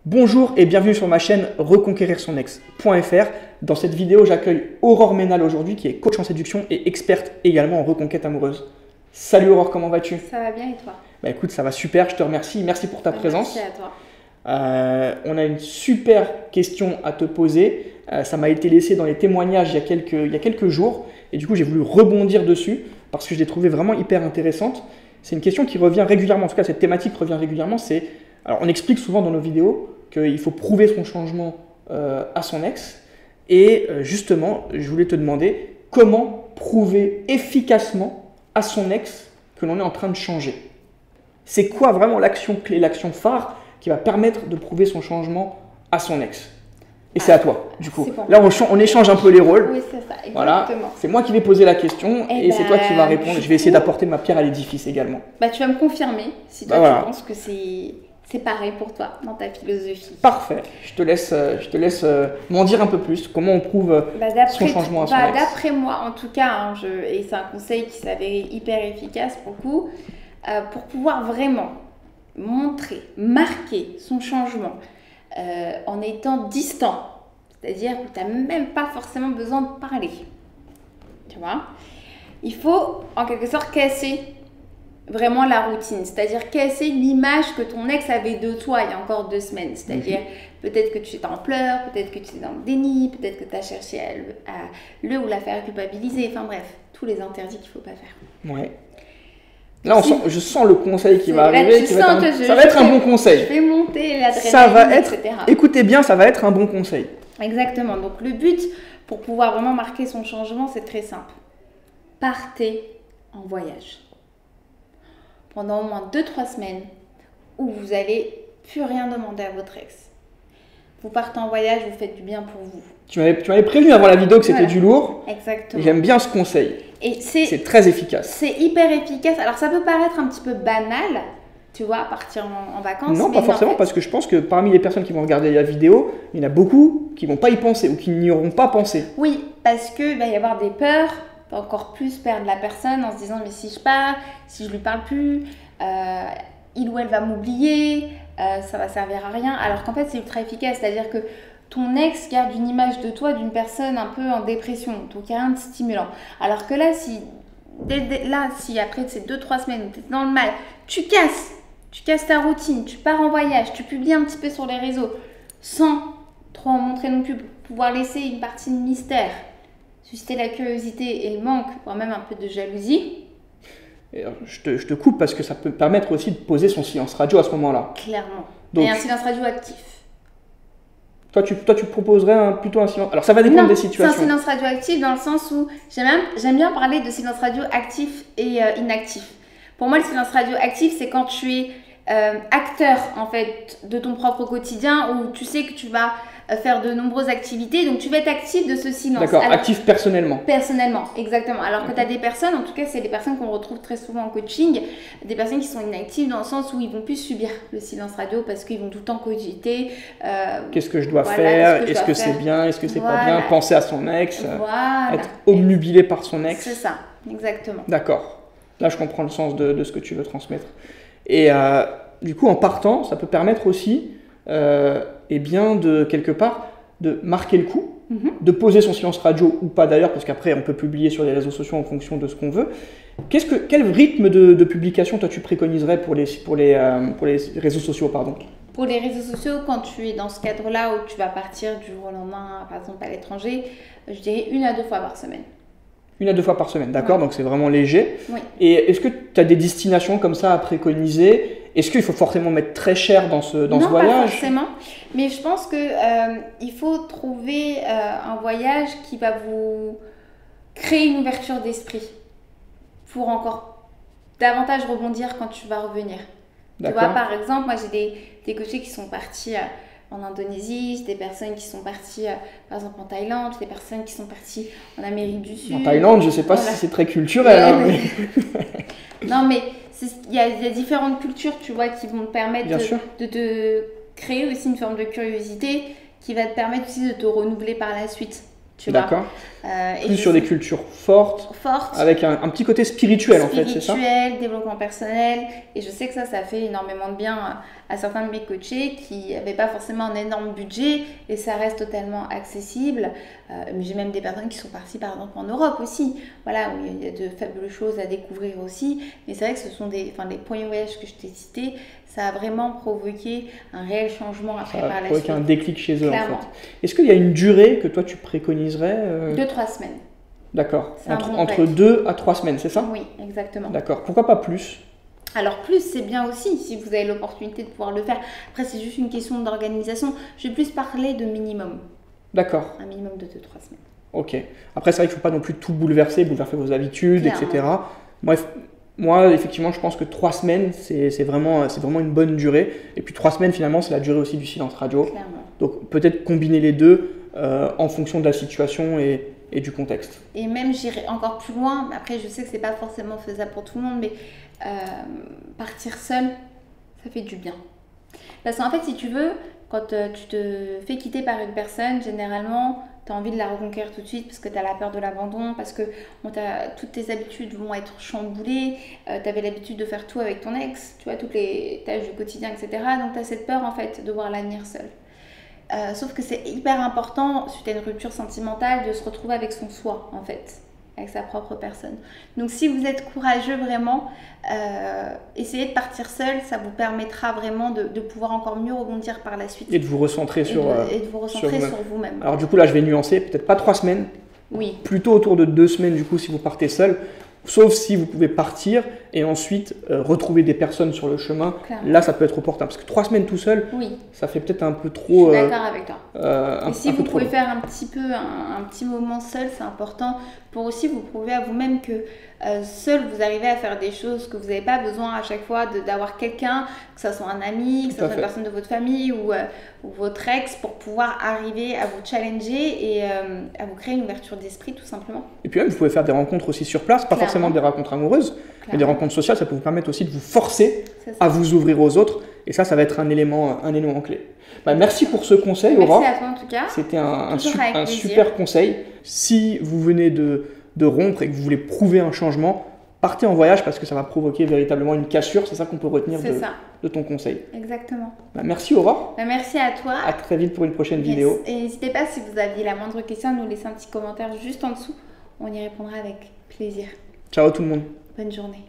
Bonjour et bienvenue sur ma chaîne reconquérir son ex.fr. Dans cette vidéo, j'accueille Aurore Ménal aujourd'hui qui est coach en séduction et experte également en reconquête amoureuse. Salut Aurore, comment vas-tu? Ça va bien et toi? Bah écoute, ça va super, je te remercie. Merci pour ta présence. Merci à toi. On a une super question à te poser. Ça m'a été laissé dans les témoignages il y a quelques jours et du coup j'ai voulu rebondir dessus parce que je l'ai trouvée vraiment hyper intéressante. C'est une question qui revient régulièrement, en tout cas cette thématique revient régulièrement. Alors on explique souvent dans nos vidéos qu'il faut prouver son changement à son ex et justement je voulais te demander comment prouver efficacement à son ex que l'on est en train de changer. C'est quoi vraiment l'action clé, l'action phare qui va permettre de prouver son changement à son ex? Et c'est à toi, du coup. Bon. Là, on échange un peu les rôles. Oui, c'est ça, exactement. Voilà. C'est moi qui vais poser la question et c'est toi qui vas répondre. Je vais essayer d'apporter ma pierre à l'édifice également. Bah, tu vas me confirmer si toi tu penses que c'est pareil pour toi dans ta philosophie. Parfait. Je te laisse m'en dire un peu plus. Comment on prouve son changement à son ex? D'après moi, en tout cas, et c'est un conseil qui s'avérait hyper efficace pour le coup, pour pouvoir vraiment montrer, marquer son changement en étant distant, c'est-à-dire que tu n'as même pas forcément besoin de parler, tu vois, il faut en quelque sorte casser vraiment la routine, c'est-à-dire casser l'image que ton ex avait de toi il y a encore 2 semaines, c'est-à-dire peut-être que tu étais en pleurs, peut-être que tu étais dans le déni, peut-être que tu as cherché à le ou la faire culpabiliser, enfin bref, tous les interdits qu'il ne faut pas faire. Ouais. Là, je sens le conseil qui va arriver. Ça va être un bon conseil. Je vais monter l'adrénaline, etc. Écoutez bien, ça va être un bon conseil. Exactement. Donc, le but pour pouvoir vraiment marquer son changement, c'est très simple. Partez en voyage. Pendant au moins 2-3 semaines où vous n'allez plus rien demander à votre ex. Vous partez en voyage, vous faites du bien pour vous. Tu m'avais prévenu avant la vidéo que c'était du lourd. Exactement. J'aime bien ce conseil. Et c'est très efficace. C'est hyper efficace. Alors ça peut paraître un petit peu banal, tu vois, partir en vacances. Non, pas forcément, parce que je pense que parmi les personnes qui vont regarder la vidéo, il y en a beaucoup qui ne vont pas y penser ou qui n'y auront pas pensé. Oui, parce qu'il va y avoir des peurs, encore plus perdre la personne en se disant mais si je pars, si je lui parle plus, il ou elle va m'oublier, ça va servir à rien. Alors qu'en fait c'est ultra efficace, c'est-à-dire que ton ex garde une image de toi d'une personne un peu en dépression, donc il n'y a rien de stimulant. Alors que là, si après ces 2-3 semaines où tu es dans le mal, tu casses ta routine, tu pars en voyage, tu publies un petit peu sur les réseaux, sans trop en montrer non plus, pour pouvoir laisser une partie de mystère, susciter la curiosité et le manque, voire même un peu de jalousie. Et je te coupe parce que ça peut permettre aussi de poser son silence radio à ce moment-là. Clairement. Donc, et un silence radio actif. Toi, tu proposerais plutôt un silence. Alors, ça va dépendre des situations. C'est un silence radioactif dans le sens où j'aime bien parler de silence radioactif et inactif. Pour moi, le silence radioactif, c'est quand tu es acteur en fait de ton propre quotidien, où tu sais que tu vas faire de nombreuses activités, donc tu vas être actif de ce silence. D'accord, actif personnellement. Personnellement, exactement. Alors que tu as des personnes, en tout cas c'est des personnes qu'on retrouve très souvent en coaching, des personnes qui sont inactives dans le sens où ils vont plus subir le silence radio parce qu'ils vont tout le temps cogiter. Qu'est-ce que je dois faire? Est-ce que c'est bien? Est-ce que c'est pas bien? Penser à son ex, être obnubilé par son ex. C'est ça, exactement. D'accord. Là je comprends le sens de ce que tu veux transmettre. Et du coup en partant, ça peut permettre aussi et bien de quelque part de marquer le coup, de poser son silence radio ou pas d'ailleurs, parce qu'après on peut publier sur les réseaux sociaux en fonction de ce qu'on veut. Quel rythme de publication toi tu préconiserais pour les réseaux sociaux, pardon? Pour les réseaux sociaux, quand tu es dans ce cadre-là où tu vas partir du jour au lendemain, par exemple à l'étranger, je dirais 1 à 2 fois par semaine. 1 à 2 fois par semaine, d'accord, donc c'est vraiment léger. Oui. Et est-ce que tu as des destinations comme ça à préconiser? Est-ce qu'il faut forcément mettre très cher dans ce voyage? Non, pas forcément, mais je pense qu'il faut trouver un voyage qui va vous créer une ouverture d'esprit pour encore davantage rebondir quand tu vas revenir. Tu vois, par exemple, moi j'ai des coachés qui sont partis en Indonésie, j'ai des personnes qui sont parties par exemple en Thaïlande, j'ai des personnes qui sont parties en Amérique du Sud. En Thaïlande, je ne sais pas si c'est très culturel. Non, mais il y a différentes cultures, tu vois, qui vont te permettre de te créer aussi une forme de curiosité qui va te permettre aussi de te renouveler par la suite. D'accord. Plus sur des cultures fortes, avec un petit côté spirituel en fait, c'est ça? Spirituel, développement personnel. Et je sais que ça fait énormément de bien à certains de mes coachés qui n'avaient pas forcément un énorme budget et ça reste totalement accessible. Mais j'ai même des personnes qui sont parties par exemple en Europe aussi, voilà, où il y a de fabuleuses choses à découvrir aussi. Mais c'est vrai que ce sont les premiers voyages que je t'ai cités, ça a vraiment provoqué un réel changement après par la suite. Provoqué un déclic chez eux Clairement. en fait. Est-ce qu'il y a une durée que toi tu préconiserais 2-3 semaines. D'accord. C'est un bon Entre rythme. 2 à 3 semaines, c'est ça? Oui, exactement. D'accord. Pourquoi pas plus? Alors plus, c'est bien aussi si vous avez l'opportunité de pouvoir le faire. Après, c'est juste une question d'organisation. Je vais plus parler de minimum. D'accord. Un minimum de 2-3 semaines. Ok. Après, c'est vrai qu'il ne faut pas non plus tout bouleverser vos habitudes, Clairement. etc. Bref, moi, effectivement, je pense que 3 semaines, c'est vraiment une bonne durée. Et puis 3 semaines, finalement, c'est la durée aussi du silence radio. Clairement. Donc peut-être combiner les deux en fonction de la situation et du contexte. Et même, j'irai encore plus loin. Après, je sais que c'est pas forcément faisable pour tout le monde, mais partir seul, ça fait du bien. Parce qu'en fait, si tu veux, quand tu te fais quitter par une personne, généralement, tu as envie de la reconquérir tout de suite parce que tu as la peur de l'abandon, parce que toutes tes habitudes vont être chamboulées. Tu avais l'habitude de faire tout avec ton ex, tu vois, toutes les tâches du quotidien, etc. Donc, tu as cette peur, en fait, de voir l'avenir seul. Sauf que c'est hyper important, suite à une rupture sentimentale, de se retrouver avec son soi, en fait, avec sa propre personne. Donc si vous êtes courageux vraiment, essayez de partir seul, ça vous permettra vraiment de pouvoir encore mieux rebondir par la suite. Et de vous recentrer sur vous-même. Alors du coup là je vais nuancer, peut-être pas 3 semaines, oui. Plutôt autour de 2 semaines du coup si vous partez seul. Sauf si vous pouvez partir et ensuite retrouver des personnes sur le chemin. Clairement. Là, ça peut être opportun. Parce que 3 semaines tout seul, oui. Ça fait peut-être un peu trop... Je suis d'accord avec toi. Et si vous pouvez faire un petit moment seul, c'est important pour aussi vous prouver à vous-même que seul, vous arrivez à faire des choses que vous n'avez pas besoin à chaque fois d'avoir quelqu'un, que ce soit un ami, que ce soit une personne de votre famille ou votre ex, pour pouvoir arriver à vous challenger et à vous créer une ouverture d'esprit tout simplement. Et puis même, vous pouvez faire des rencontres aussi sur place, pas forcément des rencontres amoureuses, mais des rencontres sociales, ça peut vous permettre aussi de vous forcer à vous ouvrir aux autres. Et ça va être un élément clé. Bah, merci pour ce conseil, Aura. Merci à toi en tout cas. C'était un super conseil. Si vous venez de rompre et que vous voulez prouver un changement, partez en voyage parce que ça va provoquer véritablement une cassure. C'est ça qu'on peut retenir de ton conseil. Exactement. Bah, merci, Aura. Bah, merci à toi. À très vite pour une prochaine vidéo. Et n'hésitez pas, si vous aviez la moindre question, à nous laisser un petit commentaire juste en dessous. On y répondra avec plaisir. Ciao tout le monde. Bonne journée.